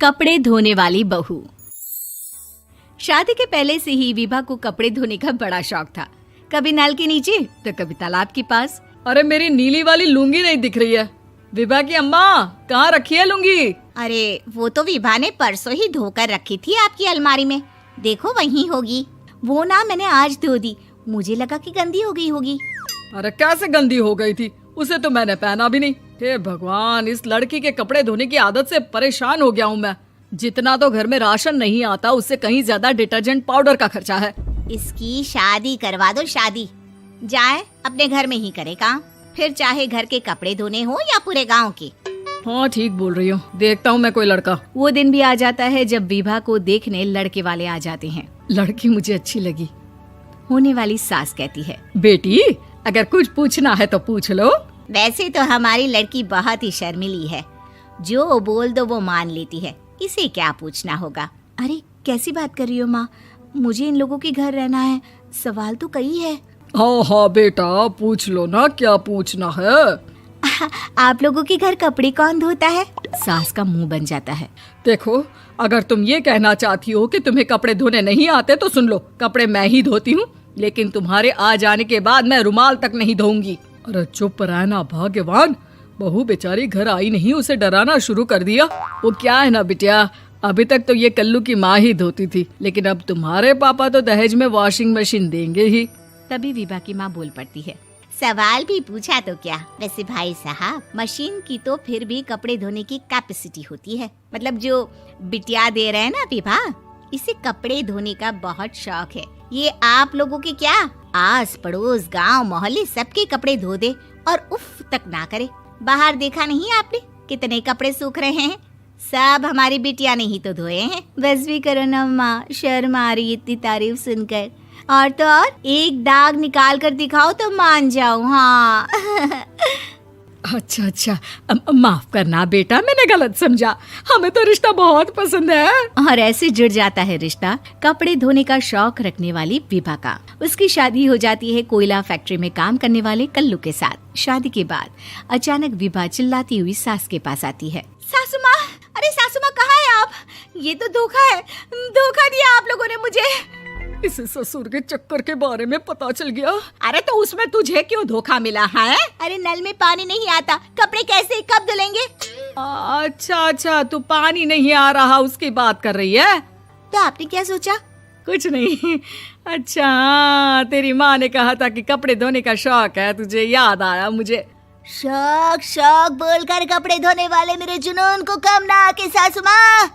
कपड़े धोने वाली बहू। शादी के पहले से ही विभा को कपड़े धोने का बड़ा शौक था। कभी नल के नीचे तो कभी तालाब के पास। अरे मेरी नीली वाली लुंगी नहीं दिख रही है। विभा की अम्मा, कहाँ रखी है लुंगी? अरे वो तो विभा ने परसों ही धोकर रखी थी आपकी अलमारी में, देखो वहीं होगी। वो ना मैंने आज धो दी, मुझे लगा कि गंदी हो गई होगी। अरे कैसे गंदी हो गई थी? उसे तो मैंने पहना भी नहीं। हे भगवान, इस लड़की के कपड़े धोने की आदत से परेशान हो गया हूँ मैं। जितना तो घर में राशन नहीं आता, उससे कहीं ज्यादा डिटर्जेंट पाउडर का खर्चा है। इसकी शादी करवा दो, शादी जाए अपने घर में ही करे काम, फिर चाहे घर के कपड़े धोने हो या पूरे गांव के। हाँ ठीक बोल रही हो, देखता हूँ मैं कोई लड़का। वो दिन भी आ जाता है जब विभा को देखने लड़के वाले आ जाते हैं। लड़की मुझे अच्छी लगी। होने वाली सास कहती है, बेटी अगर कुछ पूछना है तो पूछ लो। वैसे तो हमारी लड़की बहुत ही शर्मीली है, जो बोल दो वो मान लेती है, इसे क्या पूछना होगा। अरे कैसी बात कर रही हो माँ, मुझे इन लोगों के घर रहना है, सवाल तो कई है। हाँ हाँ बेटा, पूछ लो ना, क्या पूछना है। आप लोगों के घर कपड़े कौन धोता है? सास का मुंह बन जाता है। देखो, अगर तुम ये कहना चाहती हो कि तुम्हें कपड़े धोने नहीं आते तो सुन लो, कपड़े मैं ही धोती हूँ, लेकिन तुम्हारे आ जाने के बाद मैं रुमाल तक नहीं धोऊंगी। अरे चुप रहना भाग्यवान, बहू बेचारी घर आई नहीं, उसे डराना शुरू कर दिया। वो क्या है ना बिटिया, अभी तक तो ये कल्लू की माँ ही धोती थी, लेकिन अब तुम्हारे पापा तो दहेज में वॉशिंग मशीन देंगे ही। तभी विभा की माँ बोल पड़ती है, सवाल भी पूछा तो क्या। वैसे भाई साहब, मशीन की तो फिर भी कपड़े धोने की कैपेसिटी होती है। मतलब जो बिटिया दे रहे हैं ना विभा, इसे कपड़े धोने का बहुत शौक है। ये आप लोगों के क्या, आस पड़ोस गांव मोहल्ले सबके कपड़े धो दे और उफ तक ना करे। बाहर देखा नहीं आपने कितने कपड़े सूख रहे हैं? सब हमारी बिटिया ने ही तो धोए हैं। बस भी करो ना माँ, शर्म आ रही इतनी तारीफ सुनकर। और तो और एक दाग निकाल कर दिखाओ तो मान जाऊं। हाँ अच्छा, माफ करना बेटा, मैंने गलत समझा। हमें तो रिश्ता बहुत पसंद है। और ऐसे जुड़ जाता है रिश्ता कपड़े धोने का शौक रखने वाली विभा का। उसकी शादी हो जाती है कोयला फैक्ट्री में काम करने वाले कल्लू के साथ। शादी के बाद अचानक विभा चिल्लाती हुई सास के पास आती है। सासू माँ, अरे सासू माँ कहाँ है आप? ये तो धोखा है, धोखा दिया आप लोगों ने मुझे। इसे ससुर के चक्कर के बारे में पता चल गया। अरे तो उसमें तुझे क्यों धोखा मिला है? अरे नल में पानी नहीं आता, कपड़े कैसे कब धुलेंगे? अच्छा, तू पानी नहीं आ रहा उसकी बात कर रही है। तो आपने क्या सोचा? कुछ नहीं। अच्छा, तेरी माँ ने कहा था कि कपड़े धोने का शौक है तुझे, याद आया मुझे। शौक बोलकर कपड़े धोने वाले मेरे जुनून को कम ना आके सासू माँ,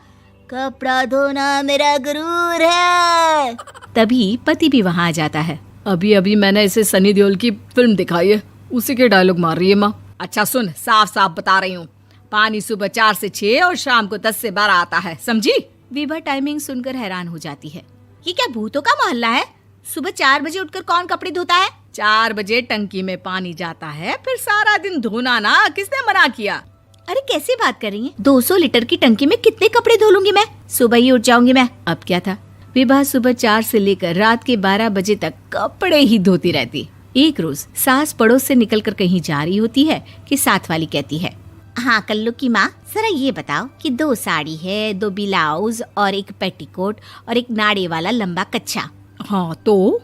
कपड़ा धोना मेरा गुरूर है। तभी पति भी वहाँ आ जाता है। अभी मैंने इसे सनी देओल की फिल्म दिखाई है, उसी के डायलॉग मार रही है माँ। अच्छा सुन, साफ बता रही हूँ, पानी सुबह 4 से 6 और शाम को 10 से 12 आता है, समझी? विभा टाइमिंग सुनकर हैरान हो जाती है। ये क्या भूतों का मोहल्ला है? सुबह 4 बजे उठकर कौन कपड़े धोता है? 4 बजे टंकी में पानी जाता है, फिर सारा दिन धोना ना, किसने मना किया? अरे कैसी बात कर रही हैं? 200 लीटर की टंकी में कितने कपड़े धो लूंगी मैं? सुबह ही उठ जाऊंगी मैं। अब क्या था, विभा सुबह 4 से लेकर रात के 12 बजे तक कपड़े ही धोती रहती। एक रोज सास पड़ोस से निकलकर कहीं जा रही होती है कि साथ वाली कहती है, हाँ कल्लू की माँ, जरा ये बताओ कि 2 साड़ी है, 2 ब्लाउज और एक पेटीकोट और एक नाड़े वाला लंबा कच्छा। हाँ तो?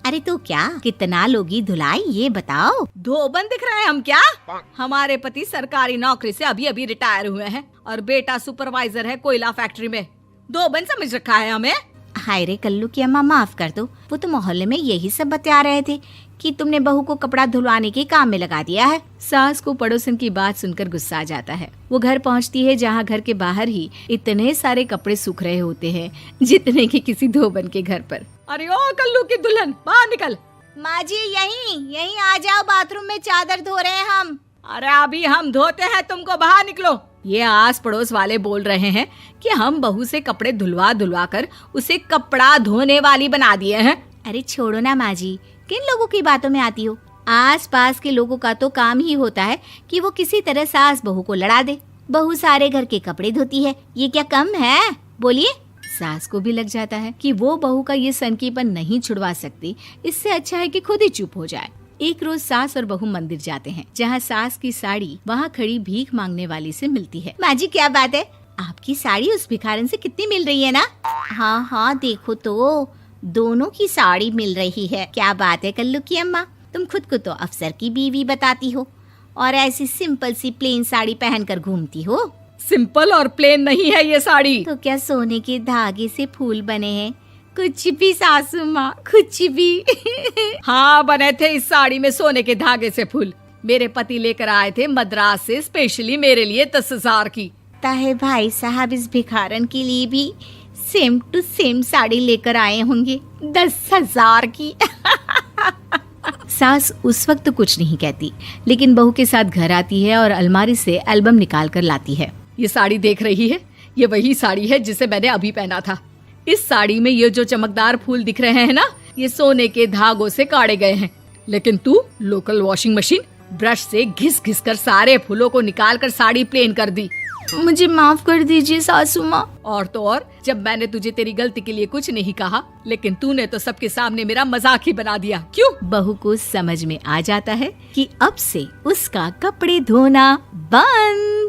अरे तो क्या, कितना लोगी धुलाई ये बताओ। धोबन दिख रहे हैं हम क्या? हमारे पति सरकारी नौकरी से अभी रिटायर हुए हैं और बेटा सुपरवाइजर है कोयला फैक्ट्री में। धोबन समझ रखा है हमें। हाय रे कल्लू की अम्मा, माफ कर दो, वो तो मोहल्ले में यही सब बता रहे थे कि तुमने बहू को कपड़ा धुलवाने के काम में लगा दिया है। सास को पड़ोसन की बात सुनकर गुस्सा आ जाता है। वो घर पहुंचती है जहां घर के बाहर ही इतने सारे कपड़े सूख रहे होते हैं जितने कि किसी धोबन के घर पर। अरे ओ कल्लू की दुल्हन, बाहर निकल। माँ जी यहीं आ जाओ, बाथरूम में चादर धो रहे हैं हम। अरे अभी हम धोते हैं, तुमको बाहर निकलो। ये आस पड़ोस वाले बोल रहे हैं कि हम बहू से कपड़े धुलवा कर उसे कपड़ा धोने वाली बना दिए हैं। अरे छोड़ो ना माँ जी, किन लोगों की बातों में आती हो? आस पास के लोगों का तो काम ही होता है कि वो किसी तरह सास बहू को लड़ा दे। बहू सारे घर के कपड़े धोती है, ये क्या कम है? बोलिए। सास को भी लग जाता है कि वो बहू का ये सनकीपन नहीं छुड़वा सकती, इससे अच्छा है कि खुद ही चुप हो जाए। एक रोज सास और बहू मंदिर जाते हैं, जहाँ सास की साड़ी वहाँ खड़ी भीख मांगने वाली से मिलती है। माँ जी क्या बात है, आपकी साड़ी उस भिखारन से कितनी मिल रही है ना? हाँ हाँ देखो तो, दोनों की साड़ी मिल रही है। क्या बात है कल्लू की अम्मा, तुम खुद को तो अफसर की बीवी बताती हो और ऐसी सिंपल सी प्लेन साड़ी पहनकर घूमती हो। सिंपल और प्लेन नहीं है ये साड़ी। तो क्या सोने के धागे से फूल बने हैं? कुछ भी सासू माँ, कुछ भी। हाँ बने थे इस साड़ी में सोने के धागे से फूल। मेरे पति लेकर आए थे मद्रास से स्पेशली मेरे लिए 10,000 की। ताहे भाई साहब इस भिखारन के लिए भी सेम टू सेम साड़ी लेकर आए होंगे 10,000 की। सास उस वक्त तो कुछ नहीं कहती, लेकिन बहू के साथ घर आती है और अलमारी से एल्बम निकाल कर लाती है। ये साड़ी देख रही है, ये वही साड़ी है जिसे मैंने अभी पहना था। इस साड़ी में ये जो चमकदार फूल दिख रहे हैं ना, ये सोने के धागों से काढ़े गए हैं। लेकिन तू लोकल वॉशिंग मशीन ब्रश से घिस घिस कर सारे फूलों को निकाल कर साड़ी प्लेन कर दी। मुझे माफ कर दीजिए सासू माँ। और तो और, जब मैंने तुझे तेरी गलती के लिए कुछ नहीं कहा, लेकिन तूने तो सबके सामने मेरा मजाक ही बना दिया। क्यों? बहू को समझ में आ जाता है कि अब से उसका कपड़े धोना बंद।